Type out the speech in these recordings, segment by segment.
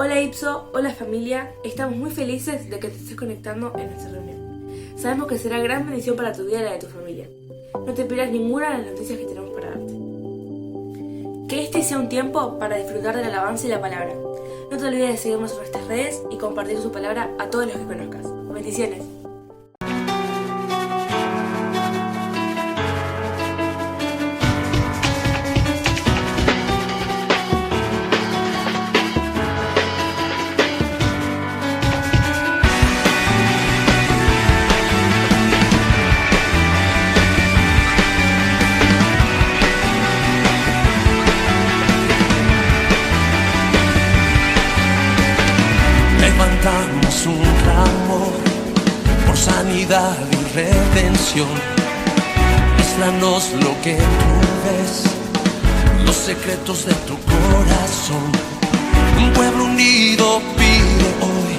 Hola Ipso, hola familia, estamos muy felices de que te estés conectando en nuestra reunión. Sabemos que será gran bendición para tu vida y la de tu familia. No te pierdas ninguna de las noticias que tenemos para darte. Que este sea un tiempo para disfrutar de la alabanza y la palabra. No te olvides de seguirnos en nuestras redes y compartir su palabra a todos los que conozcas. Bendiciones. Levantamos un clamor por sanidad y redención. Muéstranos lo que tú ves, los secretos de tu corazón. Un pueblo unido pide hoy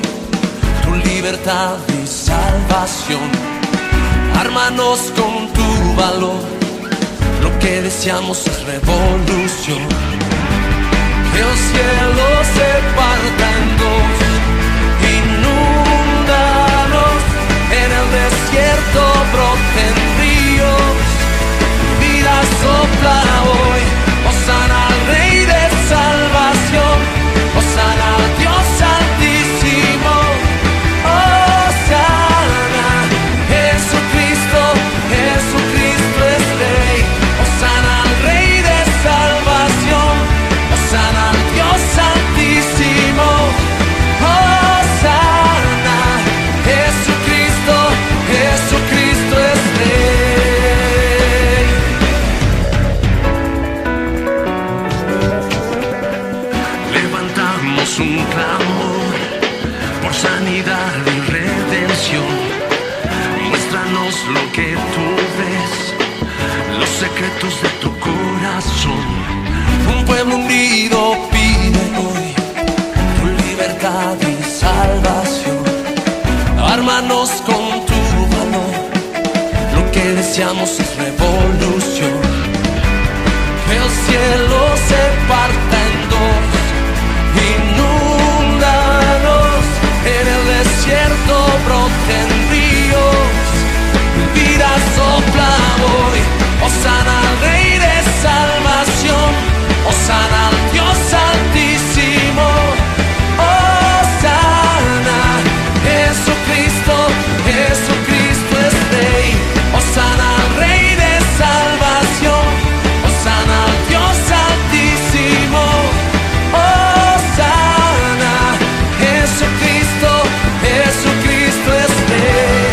tu libertad y salvación. Ármanos con tu valor, lo que deseamos es revolución. Que el cielo se parta en dos, inúndanos, en el desierto broten ríos, vida sopla hoy, hosana al Rey de salvación, hosana al Dios altísimo, hosana, Jesucristo, Jesucristo es Rey, hosana al Rey de salvación, hosana al Dios altísimo. Jesucristo es Rey. Levantamos un clamor por sanidad y redención. Muéstranos lo que tú ves, los secretos de tu corazón. Un pueblo unido pide hoy tu libertad y salvación. Ármanos con tu valor, lo que deseamos es revolución. Que el cielo se parta en dos, inúndanos, en el desierto broten ríos, vida sopla hoy, hosana al Rey de salvación, hosana al Dios altísimo, hosana, Jesucristo, Jesucristo es Rey, hosana al Rey de salvación, hosana al Dios altísimo, hosana, Jesucristo, Jesucristo es Rey.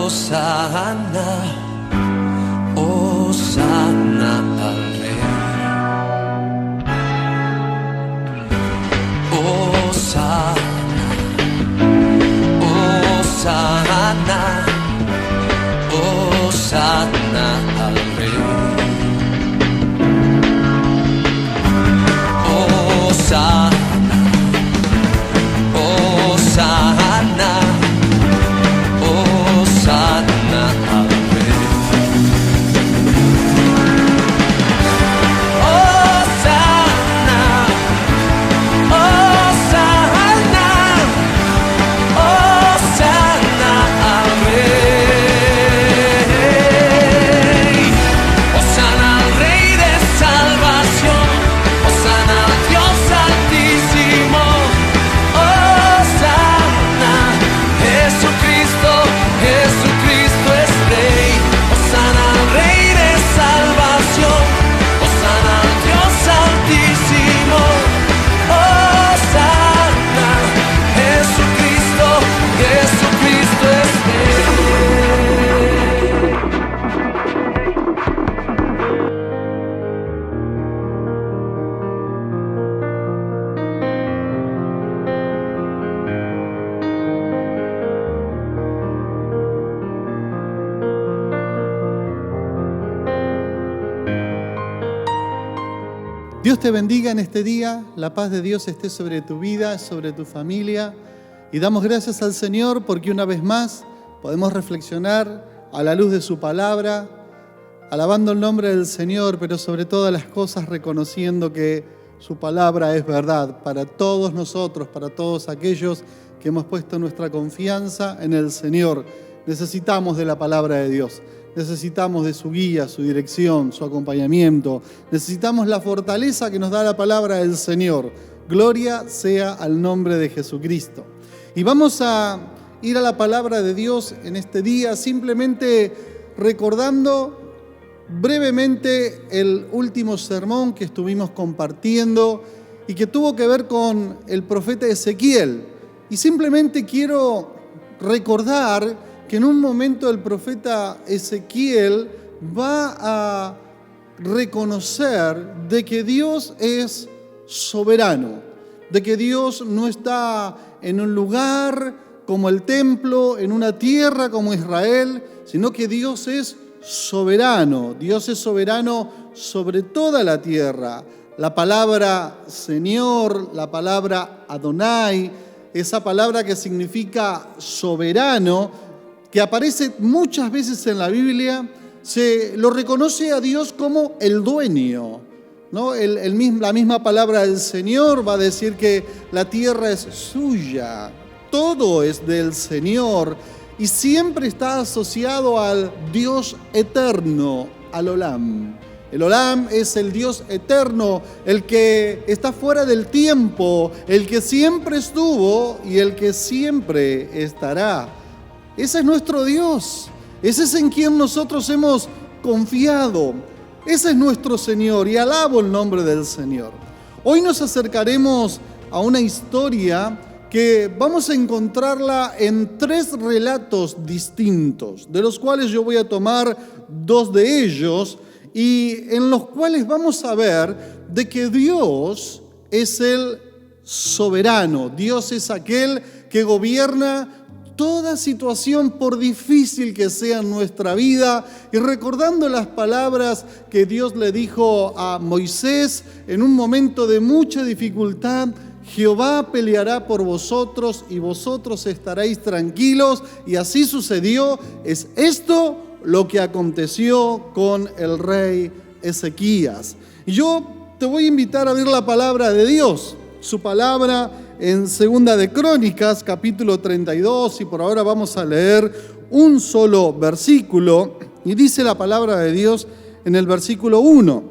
Hosana, hosana al Rey. Hosana, hosana, hosana al Rey. Hosana, hosana, hosana al Rey. Dios te bendiga en este día, la paz de Dios esté sobre tu vida, sobre tu familia. Y damos gracias al Señor porque una vez más podemos reflexionar a la luz de su palabra, alabando el nombre del Señor, pero sobre todas las cosas reconociendo que su palabra es verdad para todos nosotros, para todos aquellos que hemos puesto nuestra confianza en el Señor. Necesitamos de la palabra de Dios. Necesitamos de su guía, su dirección, su acompañamiento. Necesitamos la fortaleza que nos da la palabra del Señor. Gloria sea al nombre de Jesucristo. Y vamos a ir a la palabra de Dios en este día, simplemente recordando brevemente el último sermón que estuvimos compartiendo y que tuvo que ver con el profeta Ezequiel. Y simplemente quiero recordar que en un momento el profeta Ezequiel va a reconocer de que Dios es soberano, de que Dios no está en un lugar como el templo, en una tierra como Israel, sino que Dios es soberano. Dios es soberano sobre toda la tierra. La palabra Señor, la palabra Adonai, esa palabra que significa soberano, que aparece muchas veces en la Biblia, se lo reconoce a Dios como el dueño, ¿no? La misma palabra del Señor va a decir que la tierra es suya, todo es del Señor y siempre está asociado al Dios eterno, al Olam. El Olam es el Dios eterno, el que está fuera del tiempo, el que siempre estuvo y el que siempre estará. Ese es nuestro Dios, ese es en quien nosotros hemos confiado, ese es nuestro Señor y alabo el nombre del Señor. Hoy nos acercaremos a una historia que vamos a encontrarla en 3 relatos distintos, de los cuales yo voy a tomar 2 de ellos y en los cuales vamos a ver de que Dios es el soberano, Dios es aquel que gobierna toda situación, por difícil que sea en nuestra vida, y recordando las palabras que Dios le dijo a Moisés en un momento de mucha dificultad: Jehová peleará por vosotros y vosotros estaréis tranquilos, y así sucedió. Es esto lo que aconteció con el rey Ezequías. Y yo te voy a invitar a ver la palabra de Dios, su palabra en Segunda de Crónicas, capítulo 32, y por ahora vamos a leer un solo versículo, y dice la palabra de Dios en el versículo 1: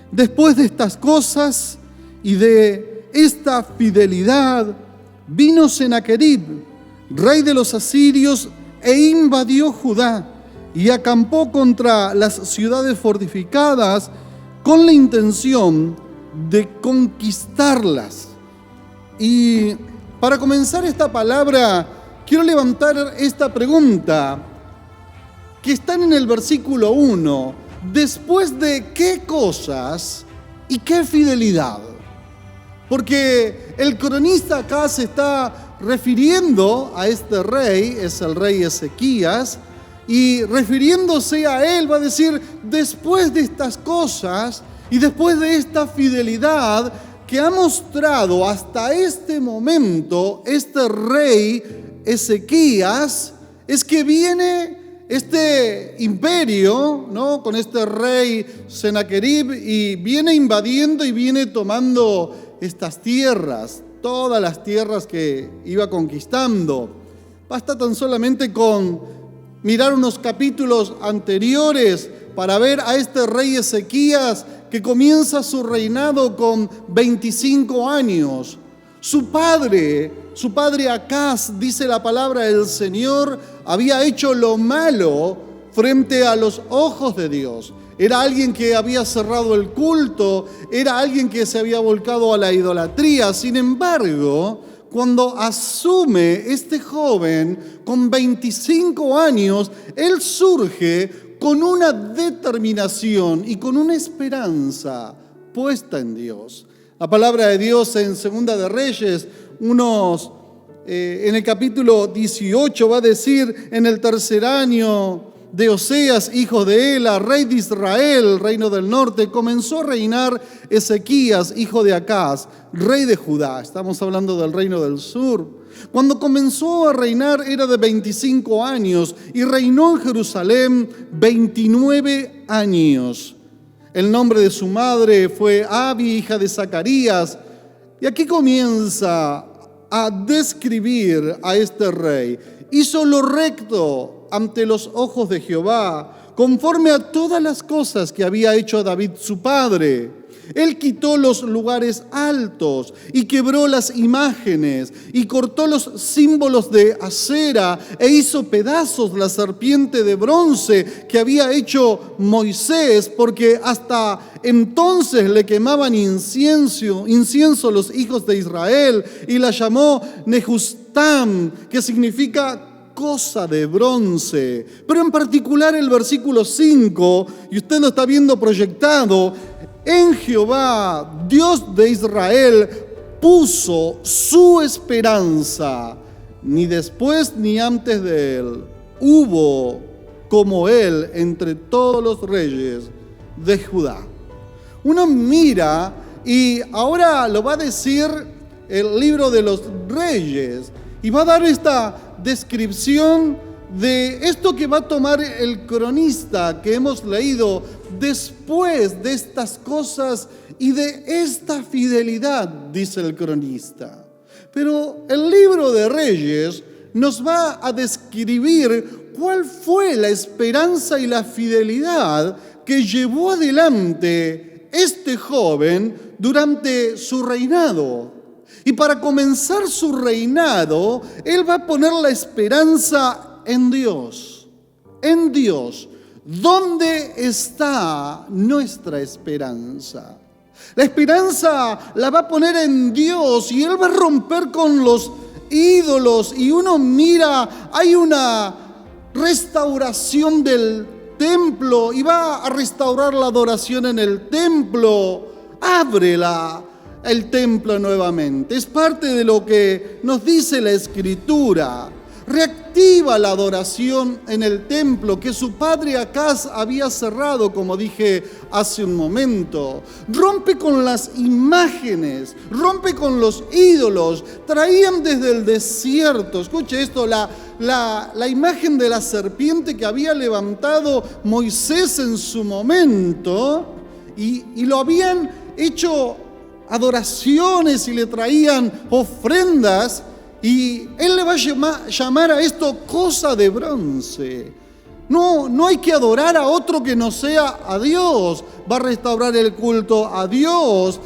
Después de estas cosas y de esta fidelidad, vino Sennacherib, rey de los asirios, e invadió Judá, y acampó contra las ciudades fortificadas con la intención de conquistarlas. Y para comenzar esta palabra, quiero levantar esta pregunta que está en el versículo 1. ¿Después de qué cosas y qué fidelidad? Porque el cronista acá se está refiriendo a este rey, es el rey Ezequías, y refiriéndose a él va a decir: después de estas cosas y después de esta fidelidad que ha mostrado hasta este momento este rey Ezequías, es que viene este imperio, ¿no?, con este rey Sennacherib, y viene invadiendo y viene tomando estas tierras, todas las tierras que iba conquistando. Basta tan solamente con mirar unos capítulos anteriores para ver a este rey Ezequías que comienza su reinado con 25 años. Su padre Acaz, dice la palabra del Señor, había hecho lo malo frente a los ojos de Dios. Era alguien que había cerrado el culto, era alguien que se había volcado a la idolatría. Sin embargo, cuando asume este joven con 25 años, él surge con una determinación y con una esperanza puesta en Dios. La palabra de Dios en Segunda de Reyes, en el capítulo 18, va a decir: en el tercer año de Oseas, hijo de Ela, rey de Israel, reino del norte, comenzó a reinar Ezequías, hijo de Acaz, rey de Judá. Estamos hablando del reino del sur. Cuando comenzó a reinar era de 25 años y reinó en Jerusalén 29 años. El nombre de su madre fue Abi, hija de Zacarías. Y aquí comienza a describir a este rey. Hizo lo recto ante los ojos de Jehová, conforme a todas las cosas que había hecho David su padre. Él quitó los lugares altos y quebró las imágenes y cortó los símbolos de acera e hizo pedazos la serpiente de bronce que había hecho Moisés, porque hasta entonces le quemaban incienso los hijos de Israel, y la llamó Nehustam, que significa cosa de bronce. Pero en particular el versículo 5, y usted lo está viendo proyectado: en Jehová, Dios de Israel, puso su esperanza. Ni después ni antes de él hubo como él entre todos los reyes de Judá. Uno mira, y ahora lo va a decir el libro de los Reyes, y va a dar esta descripción de esto que va a tomar el cronista que hemos leído después de estas cosas y de esta fidelidad, dice el cronista. Pero el libro de Reyes nos va a describir cuál fue la esperanza y la fidelidad que llevó adelante este joven durante su reinado. Y para comenzar su reinado, él va a poner la esperanza en Dios. En Dios. ¿Dónde está nuestra esperanza? La esperanza la va a poner en Dios, y él va a romper con los ídolos. Y uno mira, hay una restauración del templo y va a restaurar la adoración en el templo. Ábrela el templo nuevamente. Es parte de lo que nos dice la Escritura. Reactiva la adoración en el templo que su padre Acaz había cerrado, como dije hace un momento. Rompe con las imágenes, rompe con los ídolos. Traían desde el desierto, escuche esto, la imagen de la serpiente que había levantado Moisés en su momento, y lo habían hecho adoraciones y le traían ofrendas. Y él le va a llamar a esto cosa de bronce. No hay que adorar a otro que no sea a Dios. Va a restaurar el culto a Dios.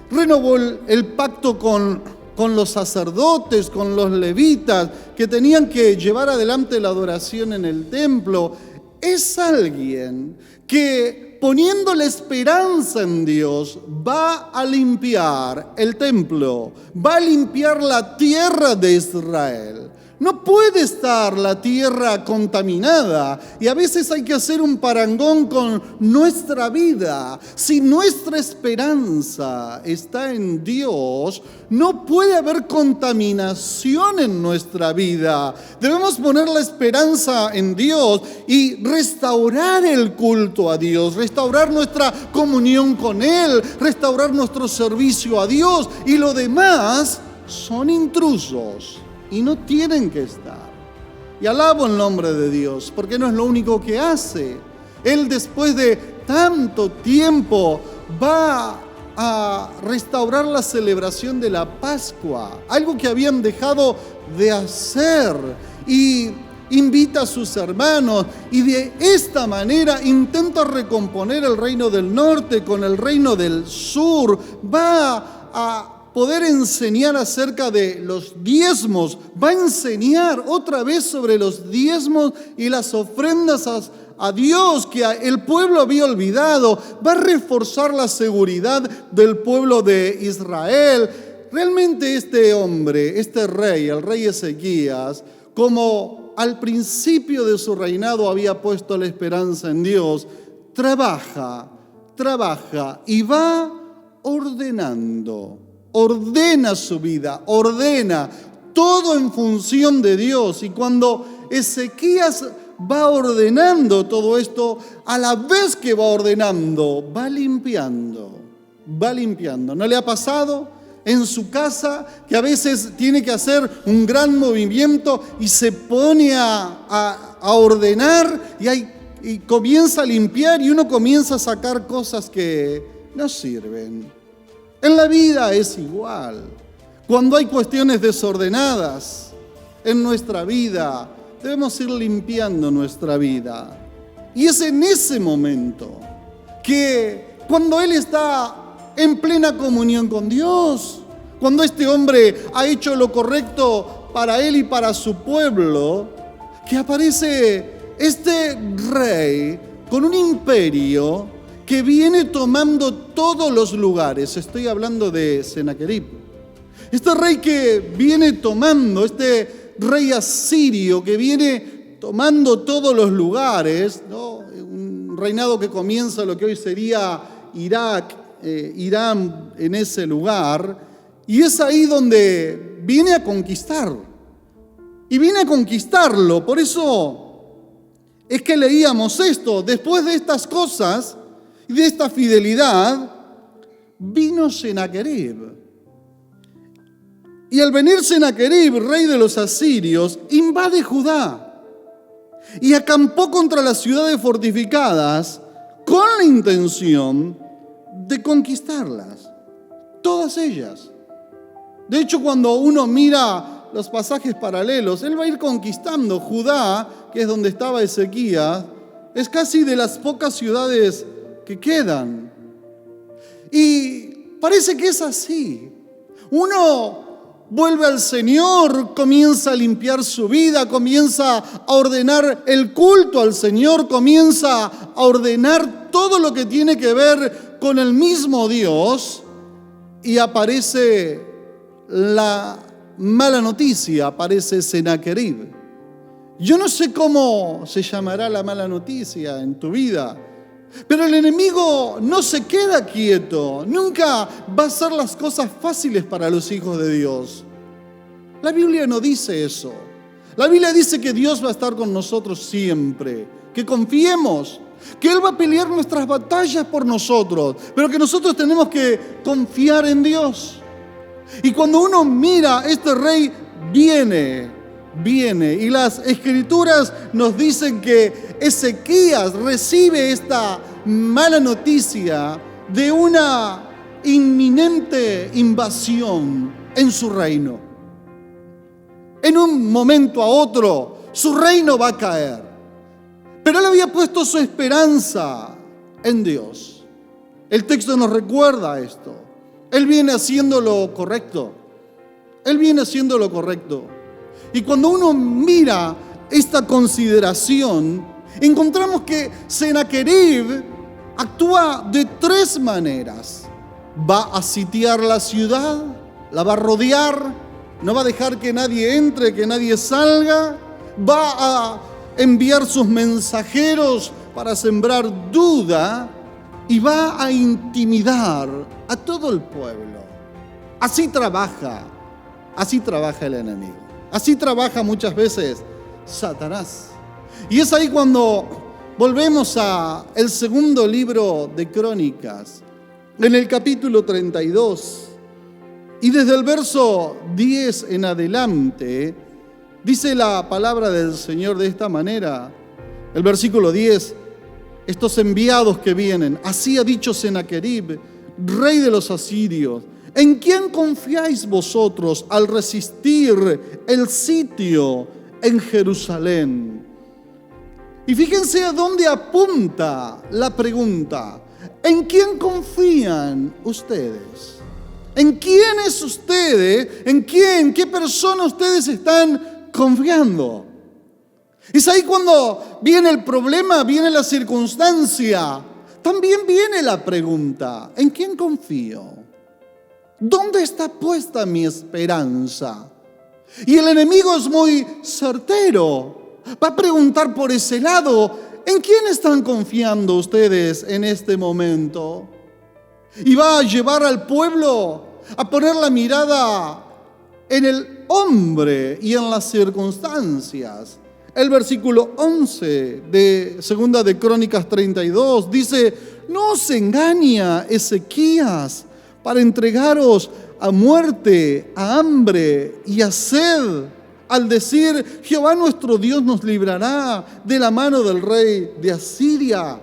Renovó el pacto con los sacerdotes, con los levitas, que tenían que llevar adelante la adoración en el templo. Es alguien que, poniendo la esperanza en Dios, va a limpiar el templo, va a limpiar la tierra de Israel. No puede estar la tierra contaminada, y a veces hay que hacer un parangón con nuestra vida. Si nuestra esperanza está en Dios, no puede haber contaminación en nuestra vida. Debemos poner la esperanza en Dios y restaurar el culto a Dios, restaurar nuestra comunión con Él, restaurar nuestro servicio a Dios, y lo demás son intrusos y no tienen que estar. Y alabo el nombre de Dios, porque no es lo único que hace. Él, después de tanto tiempo, va a restaurar la celebración de la Pascua, algo que habían dejado de hacer, y invita a sus hermanos, y de esta manera intenta recomponer el reino del norte con el reino del sur. Va a poder enseñar acerca de los diezmos, va a enseñar otra vez sobre los diezmos y las ofrendas a Dios que el pueblo había olvidado. Va a reforzar la seguridad del pueblo de Israel. Realmente este hombre, este rey, el rey Ezequías, como al principio de su reinado había puesto la esperanza en Dios, trabaja y va ordenando. Ordena su vida, ordena todo en función de Dios. Y cuando Ezequías va ordenando todo esto, a la vez que va ordenando, va limpiando. ¿No le ha pasado en su casa que a veces tiene que hacer un gran movimiento y se pone a ordenar y comienza a limpiar y uno comienza a sacar cosas que no sirven? En la vida es igual. Cuando hay cuestiones desordenadas en nuestra vida, debemos ir limpiando nuestra vida. Y es en ese momento que cuando él está en plena comunión con Dios, cuando este hombre ha hecho lo correcto para él y para su pueblo, que aparece este rey con un imperio que viene tomando todos los lugares. Estoy hablando de Sennacherib. Este rey que viene tomando, este rey asirio que viene tomando todos los lugares, ¿no? Un reinado que comienza lo que hoy sería Irak, Irán, en ese lugar, y es ahí donde viene a conquistar. Y viene a conquistarlo. Por eso es que leíamos esto. Después de estas cosas y de esta fidelidad, vino Sennacherib. Y al venir Sennacherib, rey de los asirios, invade Judá y acampó contra las ciudades fortificadas con la intención de conquistarlas, todas ellas. De hecho, cuando uno mira los pasajes paralelos, él va a ir conquistando Judá, que es donde estaba Ezequías, es casi de las pocas ciudades que quedan. Y parece que es así. Uno vuelve al Señor, comienza a limpiar su vida, comienza a ordenar el culto al Señor, comienza a ordenar todo lo que tiene que ver con el mismo Dios, y aparece la mala noticia, aparece Sennacherib. Yo no sé cómo se llamará la mala noticia en tu vida, pero el enemigo no se queda quieto, nunca va a hacer las cosas fáciles para los hijos de Dios. La Biblia no dice eso. La Biblia dice que Dios va a estar con nosotros siempre, que confiemos, que Él va a pelear nuestras batallas por nosotros, pero que nosotros tenemos que confiar en Dios. Y cuando uno mira, este rey viene, y las escrituras nos dicen que Ezequías recibe esta mala noticia de una inminente invasión en su reino. En un momento a otro, su reino va a caer. Pero él había puesto su esperanza en Dios. El texto nos recuerda esto. Él viene haciendo lo correcto. Y cuando uno mira esta consideración, encontramos que Sennacherib actúa de tres maneras. Va a sitiar la ciudad, la va a rodear, no va a dejar que nadie entre, que nadie salga, va a enviar sus mensajeros para sembrar duda y va a intimidar a todo el pueblo. Así trabaja el enemigo. Así trabaja muchas veces Satanás. Y es ahí cuando volvemos a el segundo libro de Crónicas, en el capítulo 32, y desde el verso 10 en adelante, dice la palabra del Señor de esta manera. El versículo 10, estos enviados que vienen, así ha dicho Sennacherib, rey de los asirios, ¿en quién confiáis vosotros al resistir el sitio en Jerusalén? Y fíjense a dónde apunta la pregunta. ¿En quién confían ustedes? ¿En quién es ustedes? ¿En quién? ¿Qué persona ustedes están confiando? Es ahí cuando viene el problema, viene la circunstancia. También viene la pregunta, ¿en quién confío? ¿Dónde está puesta mi esperanza? Y el enemigo es muy certero. Va a preguntar por ese lado, ¿en quién están confiando ustedes en este momento? Y va a llevar al pueblo a poner la mirada en el hombre y en las circunstancias, el versículo 11 de Segunda de Crónicas 32 dice: no os engaña Ezequías para entregaros a muerte, a hambre y a sed, al decir: Jehová nuestro Dios nos librará de la mano del rey de Asiria.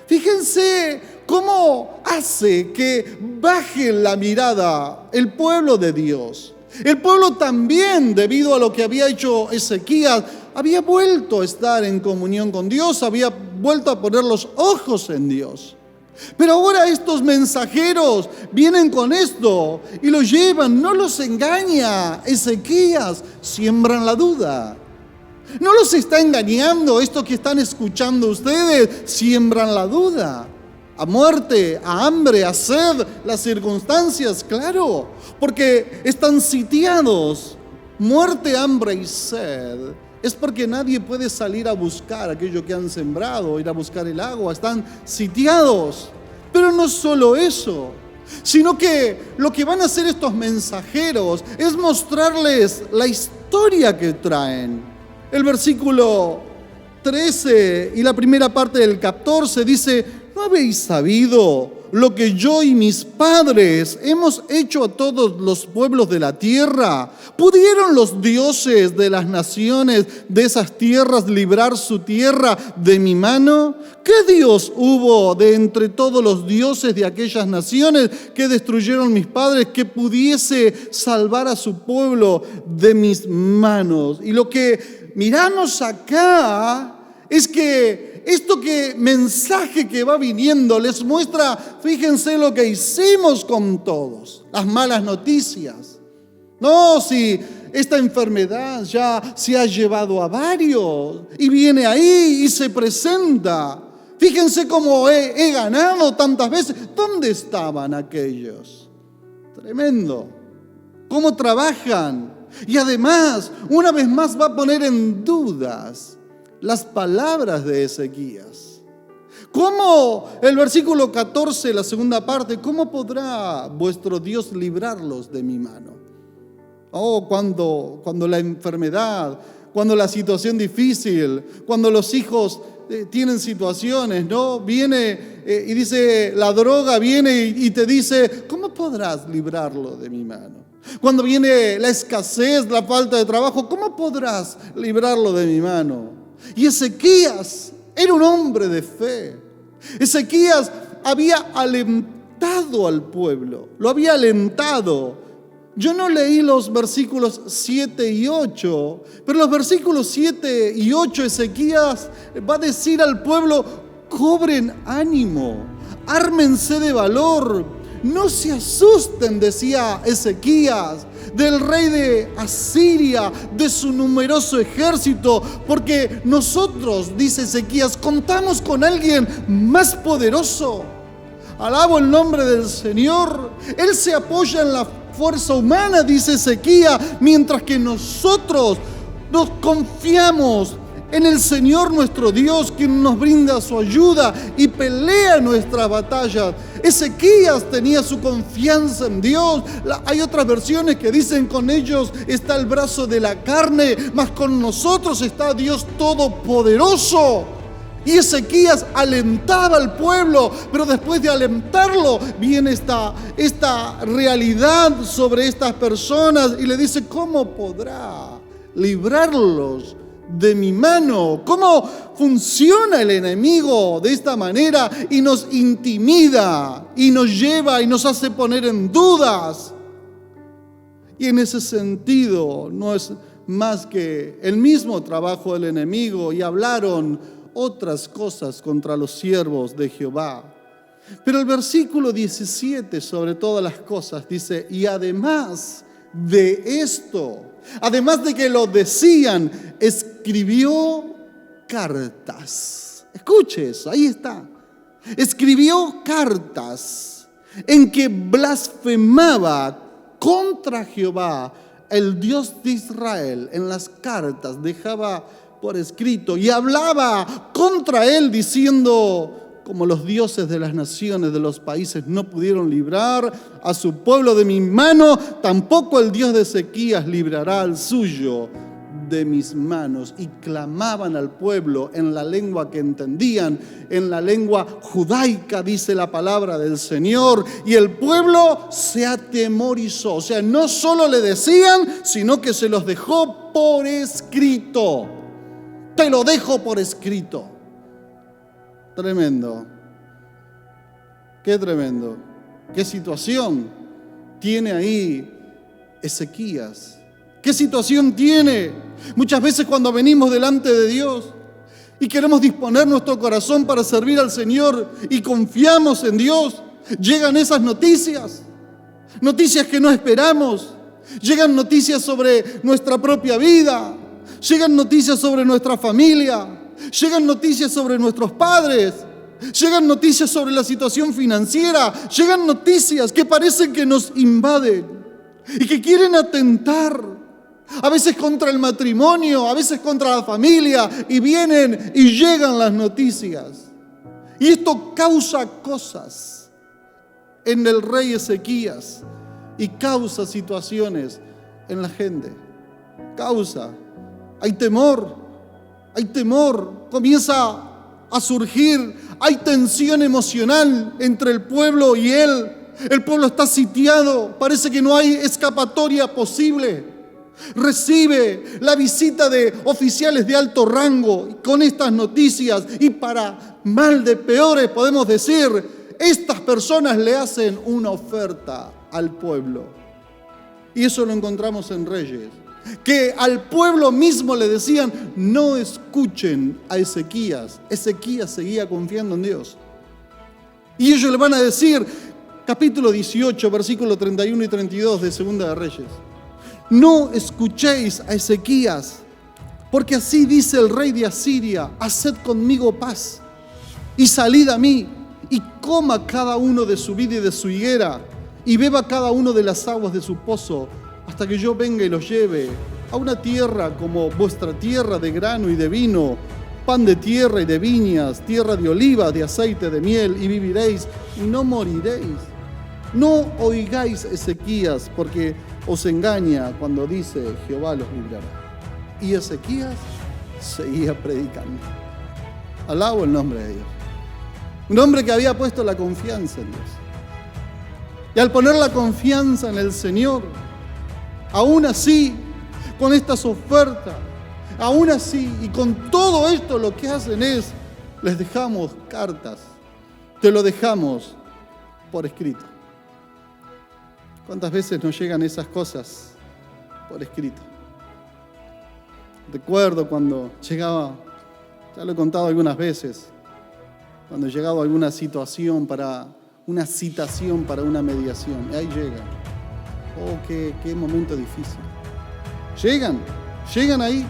Fíjense cómo hace que baje la mirada el pueblo de Dios. El pueblo también, debido a lo que había hecho Ezequías, había vuelto a estar en comunión con Dios, había vuelto a poner los ojos en Dios. Pero ahora estos mensajeros vienen con esto y lo llevan, no los engaña Ezequías, siembran la duda. No los está engañando esto que están escuchando ustedes, siembran la duda. A muerte, a hambre, a sed, las circunstancias, claro, porque están sitiados. Muerte, hambre y sed. Es porque nadie puede salir a buscar aquello que han sembrado, ir a buscar el agua, están sitiados. Pero no solo eso, sino que lo que van a hacer estos mensajeros es mostrarles la historia que traen. El versículo 13 y la primera parte del 14 dice: ¿no habéis sabido lo que yo y mis padres hemos hecho a todos los pueblos de la tierra? ¿Pudieron los dioses de las naciones de esas tierras librar su tierra de mi mano? ¿Qué Dios hubo de entre todos los dioses de aquellas naciones que destruyeron mis padres que pudiese salvar a su pueblo de mis manos? Y lo que miramos acá es que mensaje que va viniendo les muestra, fíjense lo que hicimos con todos, las malas noticias. No, si esta enfermedad ya se ha llevado a varios y viene ahí y se presenta. Fíjense cómo he ganado tantas veces. ¿Dónde estaban aquellos? Tremendo. ¿Cómo trabajan? Y además, una vez más va a poner en dudas las palabras de Ezequías. ¿Cómo? El versículo 14, la segunda parte: ¿cómo podrá vuestro Dios librarlos de mi mano? Oh, cuando la enfermedad, cuando la situación difícil, cuando los hijos tienen situaciones, ¿no? Viene y dice, la droga viene y te dice: ¿cómo podrás librarlo de mi mano? Cuando viene la escasez, la falta de trabajo, ¿cómo podrás librarlo de mi mano? Y Ezequías era un hombre de fe. Ezequías había alentado al pueblo, lo había alentado. Yo no leí los versículos 7 y 8, pero los versículos 7 y 8 Ezequías va a decir al pueblo: cobren ánimo, ármense de valor, no se asusten, decía Ezequías, del rey de Asiria, de su numeroso ejército, porque nosotros, dice Ezequías, contamos con alguien más poderoso. Alabo el nombre del Señor. Él se apoya en la fuerza humana, dice Ezequías, mientras que nosotros nos confiamos en el Señor nuestro Dios, quien nos brinda su ayuda y pelea nuestras batallas. Ezequías tenía su confianza en Dios. Hay otras versiones que dicen: con ellos está el brazo de la carne, mas con nosotros está Dios Todopoderoso. Y Ezequías alentaba al pueblo, pero después de alentarlo viene esta realidad sobre estas personas y le dice: ¿cómo podrá librarlos de mi mano? ¿Cómo funciona el enemigo de esta manera y nos intimida y nos lleva y nos hace poner en dudas? Y en ese sentido no es más que el mismo trabajo del enemigo, y hablaron otras cosas contra los siervos de Jehová. Pero el versículo 17, sobre todas las cosas, dice: y además de esto, además de que lo decían, escribió cartas. Escuche eso, ahí está. Escribió cartas en que blasfemaba contra Jehová, el Dios de Israel. En las cartas dejaba por escrito y hablaba contra él diciendo: como los dioses de las naciones, de los países, no pudieron librar a su pueblo de mi mano, tampoco el Dios de Ezequías librará al suyo de mis manos. Y clamaban al pueblo en la lengua que entendían, en la lengua judaica, dice la palabra del Señor. Y el pueblo se atemorizó. O sea, no solo le decían, sino que se los dejó por escrito. Te lo dejo por escrito. Tremendo. Qué tremendo. Qué situación tiene ahí Ezequías. ¿Qué situación tiene? Muchas veces cuando venimos delante de Dios y queremos disponer nuestro corazón para servir al Señor y confiamos en Dios, llegan esas noticias que no esperamos. Llegan noticias sobre nuestra propia vida, llegan noticias sobre nuestra familia, llegan noticias sobre nuestros padres, llegan noticias sobre la situación financiera, llegan noticias que parecen que nos invaden y que quieren atentar, a veces contra el matrimonio, a veces contra la familia, y vienen y llegan las noticias. Y esto causa cosas en el rey Ezequías y causa situaciones en la gente. Hay temor, comienza a surgir, hay tensión emocional entre el pueblo y él. El pueblo está sitiado, parece que no hay escapatoria posible. Recibe la visita de oficiales de alto rango con estas noticias, y para mal de peores podemos decir, estas personas le hacen una oferta al pueblo. Y eso lo encontramos en Reyes, que al pueblo mismo le decían, no escuchen a Ezequías. Ezequías seguía confiando en Dios. Y ellos le van a decir, capítulo 18, versículo 31 y 32 de Segunda de Reyes, no escuchéis a Ezequías, porque así dice el rey de Asiria, haced conmigo paz, y salid a mí, y coma cada uno de su vid y de su higuera, y beba cada uno de las aguas de su pozo, hasta que yo venga y los lleve a una tierra como vuestra tierra de grano y de vino, pan de tierra y de viñas, tierra de olivas, de aceite, de miel, y viviréis y no moriréis. No oigáis Ezequías, porque os engaña cuando dice Jehová los librará. Y Ezequías seguía predicando. Alabo el nombre de Dios. Un hombre que había puesto la confianza en Dios. Y al poner la confianza en el Señor, aún así, con estas ofertas, aún así, y con todo esto, lo que hacen es, les dejamos cartas, te lo dejamos por escrito. ¿Cuántas veces nos llegan esas cosas por escrito? Recuerdo cuando llegaba, ya lo he contado algunas veces, cuando llegaba alguna situación para una citación para una mediación, y ahí llega. Oh, qué momento difícil. Llegan ahí.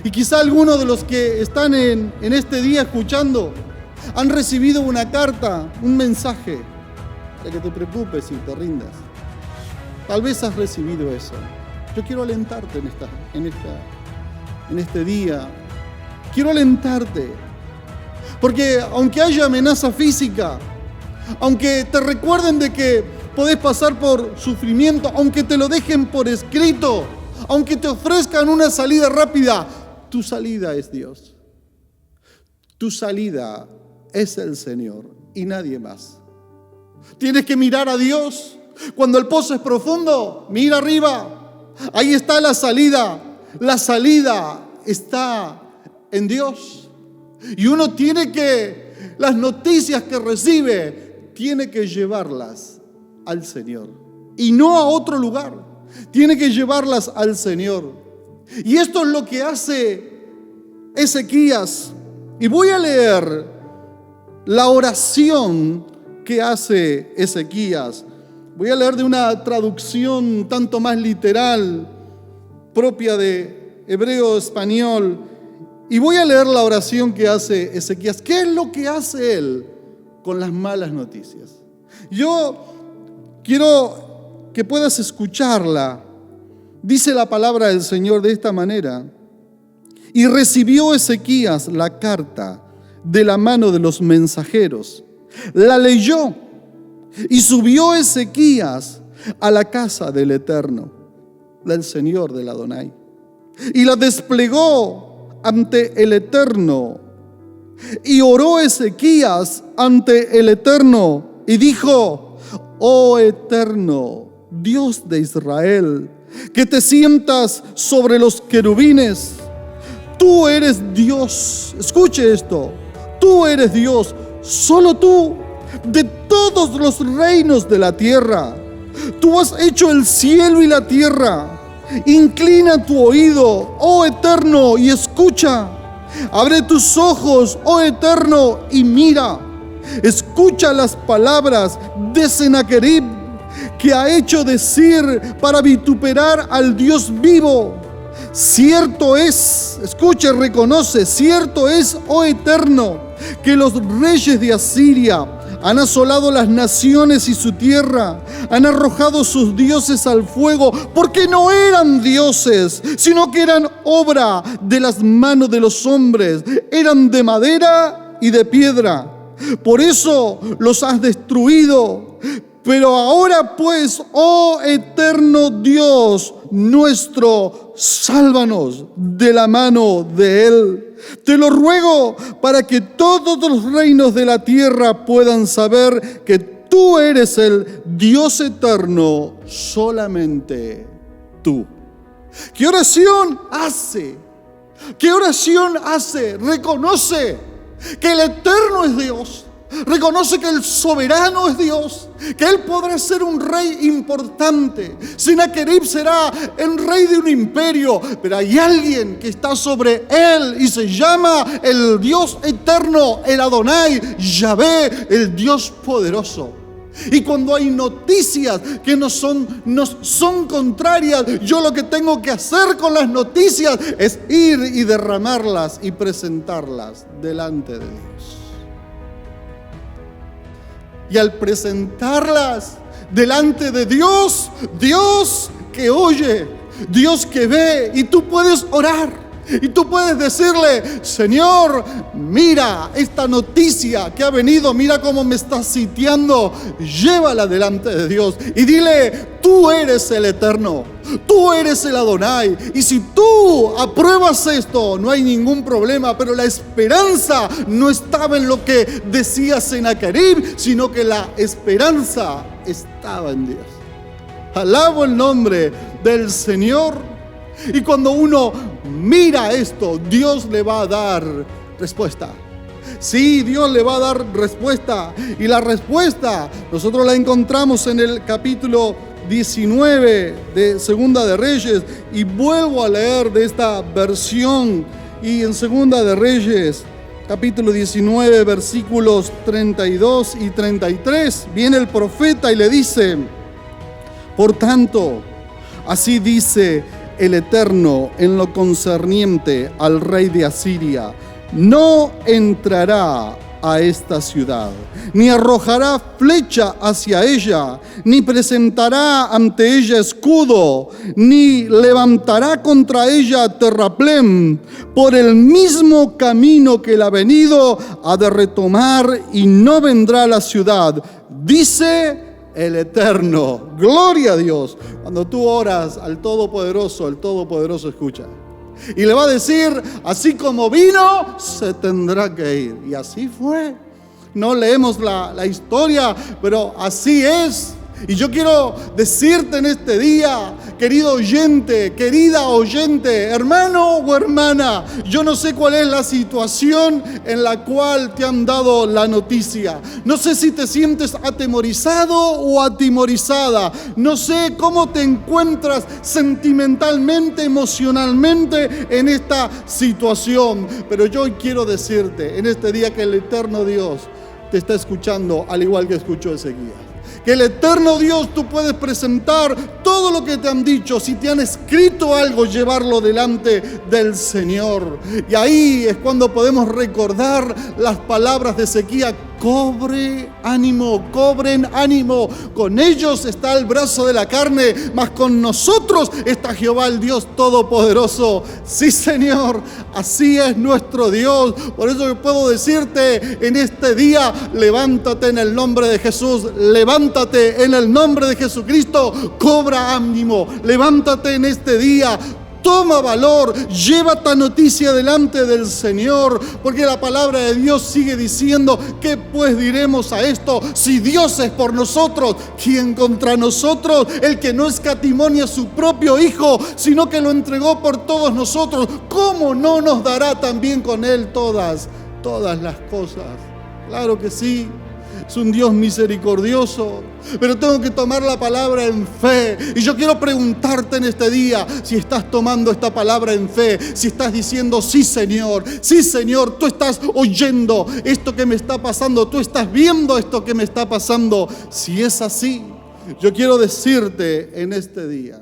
Y quizá algunos de los que están en este día escuchando han recibido una carta, un mensaje, para que te preocupes y te rindas. Tal vez has recibido eso. Yo quiero alentarte en este día. Quiero alentarte. Porque aunque haya amenaza física, aunque te recuerden de que podés pasar por sufrimiento, aunque te lo dejen por escrito, aunque te ofrezcan una salida rápida, tu salida es Dios. Tu salida es el Señor y nadie más. Tienes que mirar a Dios. Cuando el pozo es profundo, mira arriba. Ahí está la salida. La salida está en Dios. Y uno tiene que, las noticias que recibe, tiene que llevarlas al Señor. Y no a otro lugar. Tiene que llevarlas al Señor. Y esto es lo que hace Ezequías. Y voy a leer la oración que hace Ezequías. Voy a leer de una traducción tanto más literal, propia de hebreo-español. Y voy a leer la oración que hace Ezequías. ¿Qué es lo que hace él con las malas noticias? Yo quiero que puedas escucharla. Dice la palabra del Señor de esta manera. Y recibió Ezequías la carta de la mano de los mensajeros. La leyó y subió Ezequías a la casa del Eterno, del Señor del Adonai. y la desplegó ante el Eterno. Y oró Ezequías ante el Eterno y dijo: oh Eterno, Dios de Israel, que te sientas sobre los querubines, tú eres Dios. Escuche esto: tú eres Dios, solo tú, de todos los reinos de la tierra. Tú has hecho el cielo y la tierra. Inclina tu oído, oh Eterno, y escucha. Abre tus ojos, oh Eterno, y mira. Escucha las palabras de Sennacherib, que ha hecho decir para vituperar al Dios vivo. Cierto es, escuche, reconoce, cierto es, oh Eterno, que los reyes de Asiria han asolado las naciones y su tierra, han arrojado sus dioses al fuego, porque no eran dioses, sino que eran obra de las manos de los hombres, eran de madera y de piedra. Por eso los has destruido. Pero ahora pues, oh eterno Dios nuestro, sálvanos de la mano de Él. Te lo ruego para que todos los reinos de la tierra puedan saber que tú eres el Dios eterno, solamente tú. ¿Qué oración hace? ¿Qué oración hace? Reconoce que el eterno es Dios. Reconoce que el soberano es Dios, que Él podrá ser un rey importante. Sennacherib será el rey de un imperio, pero hay alguien que está sobre él y se llama el Dios eterno, el Adonai, Yahvé, el Dios poderoso. Y cuando hay noticias que nos son contrarias, yo lo que tengo que hacer con las noticias es ir y derramarlas y presentarlas delante de Dios. Y al presentarlas delante de Dios, Dios que oye, Dios que ve, y tú puedes orar. Y tú puedes decirle: Señor, mira esta noticia que ha venido, mira cómo me está sitiando, llévala delante de Dios y dile: tú eres el eterno, tú eres el Adonai. Y si tú apruebas esto, no hay ningún problema. Pero la esperanza no estaba en lo que decía Sennacherib, sino que la esperanza estaba en Dios. Alabo el nombre del Señor. Y cuando uno mira esto, Dios le va a dar respuesta. Sí, Dios le va a dar respuesta. Y la respuesta nosotros la encontramos en el capítulo 19 de Segunda de Reyes. Y vuelvo a leer de esta versión. Y en Segunda de Reyes, capítulo 19, versículos 32 y 33, viene el profeta y le dice: por tanto, así dice el Eterno en lo concerniente al rey de Asiria: no entrará a esta ciudad, ni arrojará flecha hacia ella, ni presentará ante ella escudo, ni levantará contra ella terraplén. Por el mismo camino que él ha venido, ha de retomar y no vendrá a la ciudad, dice el Eterno. Gloria a Dios. Cuando tú oras al Todopoderoso, el Todopoderoso escucha. Y le va a decir: así como vino, se tendrá que ir. Y así fue. No leemos la historia, pero así es. Y yo quiero decirte en este día, querido oyente, querida oyente, hermano o hermana, yo no sé cuál es la situación en la cual te han dado la noticia. No sé si te sientes atemorizado o atimorizada. No sé cómo te encuentras sentimentalmente, emocionalmente en esta situación. Pero yo hoy quiero decirte en este día que el eterno Dios te está escuchando, al igual que escuchó Ezequías. Que el eterno Dios, tú puedes presentar todo lo que te han dicho. Si te han escrito algo, llevarlo delante del Señor. Y ahí es cuando podemos recordar las palabras de Ezequías: cobre ánimo, cobren ánimo. Con ellos está el brazo de la carne, mas con nosotros está Jehová el Dios Todopoderoso. Sí, Señor, así es nuestro Dios. Por eso yo puedo decirte en este día: levántate en el nombre de Jesús, levántate en el nombre de Jesucristo, cobra ánimo, levántate en este día. Toma valor, lleva esta noticia delante del Señor, porque la palabra de Dios sigue diciendo: ¿qué pues diremos a esto? Si Dios es por nosotros, ¿quién contra nosotros? El que no escatimó ni a su propio Hijo, sino que lo entregó por todos nosotros, ¿cómo no nos dará también con Él todas las cosas? Claro que sí. Es un Dios misericordioso, pero tengo que tomar la palabra en fe. Y yo quiero preguntarte en este día si estás tomando esta palabra en fe, si estás diciendo: sí Señor, tú estás oyendo esto que me está pasando, tú estás viendo esto que me está pasando. Si es así, yo quiero decirte en este día,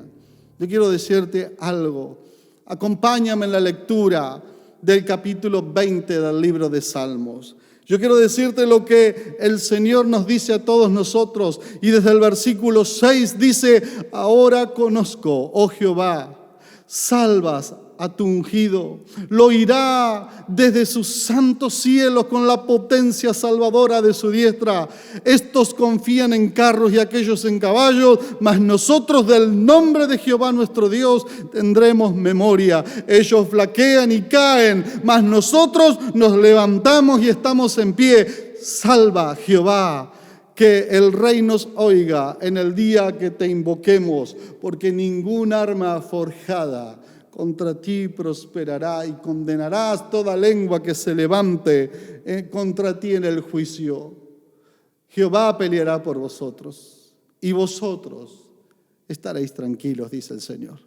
yo quiero decirte algo. Acompáñame en la lectura del capítulo 20 del libro de Salmos. Yo quiero decirte lo que el Señor nos dice a todos nosotros. Y desde el versículo 6 dice: ahora conozco, oh Jehová, salvas a tu ungido, lo oirá desde sus santos cielos con la potencia salvadora de su diestra. Estos confían en carros y aquellos en caballos, mas nosotros del nombre de Jehová nuestro Dios tendremos memoria. Ellos flaquean y caen, mas nosotros nos levantamos y estamos en pie. Salva, Jehová, que el Rey nos oiga en el día que te invoquemos, porque ningún arma forjada contra ti prosperará, y condenarás toda lengua que se levante contra ti en el juicio. Jehová peleará por vosotros, y vosotros estaréis tranquilos, dice el Señor.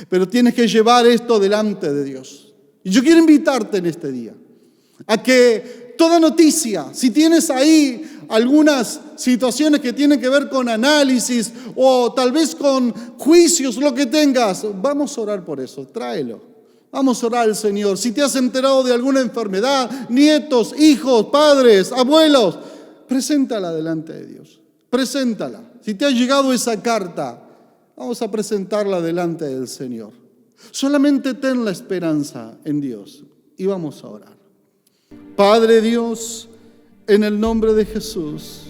Pero tienes que llevar esto delante de Dios. Y yo quiero invitarte en este día a que toda noticia, si tienes ahí algunas situaciones que tienen que ver con análisis o tal vez con juicios, lo que tengas, vamos a orar por eso, tráelo. Vamos a orar al Señor. Si te has enterado de alguna enfermedad, nietos, hijos, padres, abuelos, preséntala delante de Dios. Preséntala. Si te ha llegado esa carta, vamos a presentarla delante del Señor. Solamente ten la esperanza en Dios y vamos a orar. Padre Dios, en el nombre de Jesús,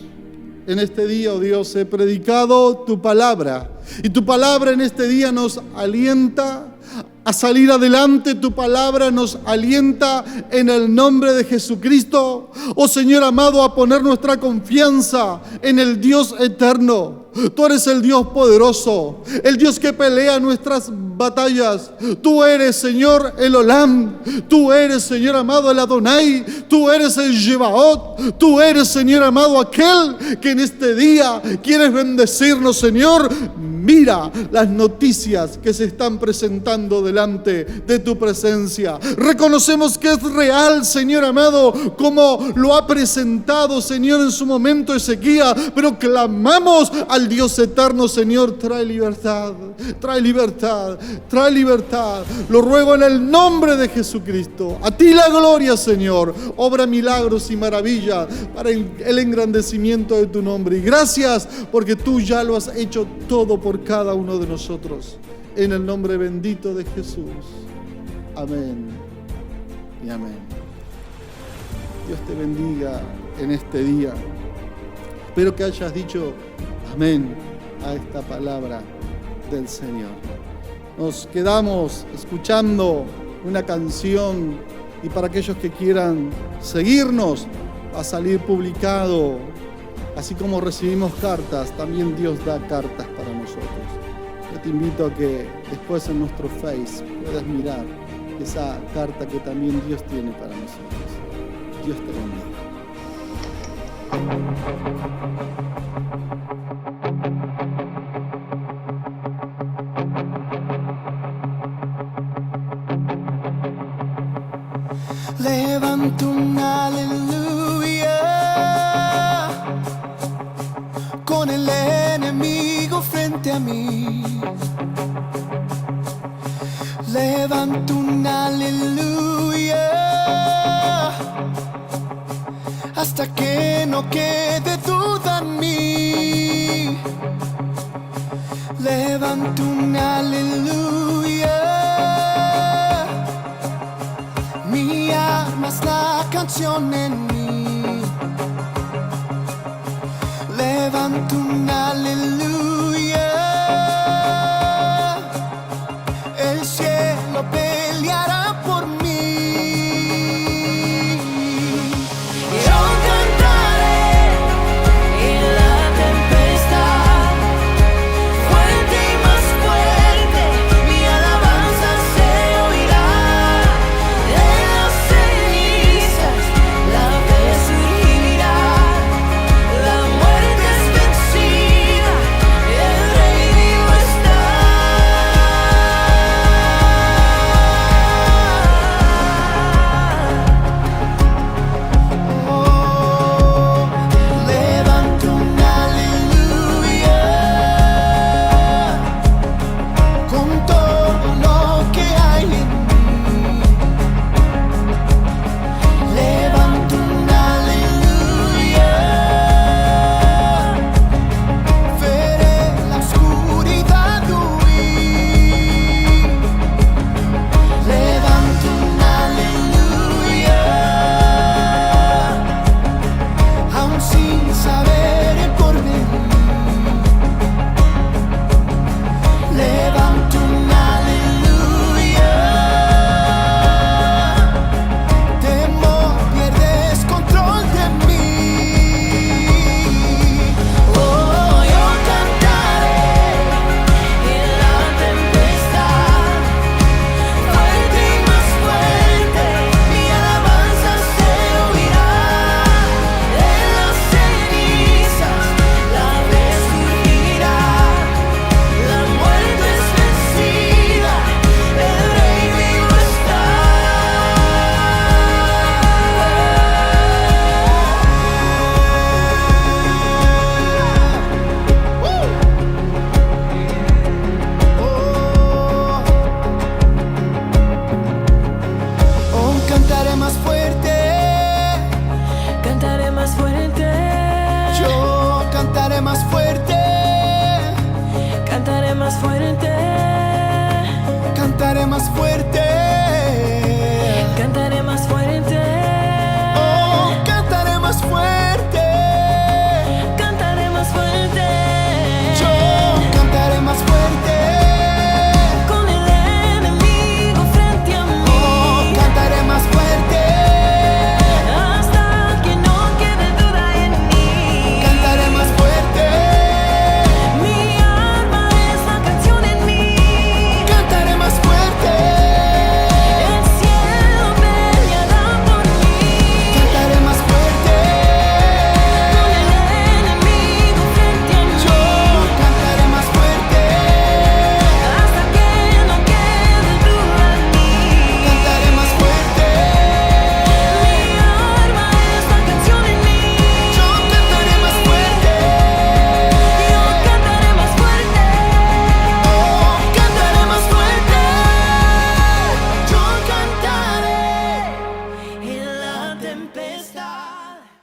en este día, oh Dios, he predicado tu palabra. Y tu palabra en este día nos alienta a salir adelante. Tu palabra nos alienta en el nombre de Jesucristo. Oh Señor amado, a poner nuestra confianza en el Dios eterno. Tú eres el Dios poderoso, el Dios que pelea nuestras batallas. Tú eres, Señor, el Olam. Tú eres, Señor amado, el Adonai. Tú eres el Yebaot. Tú eres, Señor amado, aquel que en este día quieres bendecirnos, Señor. Mira las noticias que se están presentando delante de tu presencia. Reconocemos que es real, Señor amado, como lo ha presentado, Señor, en su momento Ezequías, pero clamamos al Dios eterno, Señor, trae libertad, trae libertad, trae libertad. Lo ruego en el nombre de Jesucristo. A ti la gloria, Señor. Obra milagros y maravillas para el engrandecimiento de tu nombre. Y gracias porque tú ya lo has hecho todo por cada uno de nosotros. En el nombre bendito de Jesús. Amén y amén. Dios te bendiga en este día. Espero que hayas dicho amén a esta palabra del Señor. Nos quedamos escuchando una canción, y para aquellos que quieran seguirnos, va a salir publicado. Así como recibimos cartas, también Dios da cartas para nosotros. Yo te invito a que después en nuestro Face puedas mirar esa carta que también Dios tiene para nosotros. Dios te bendiga. Levanto un aleluya con el enemigo frente a mí. Levanto un aleluya hasta que no quede duda en mí. Levanto un aleluya. Mi alma es la canción en mí. Levanto un aleluya.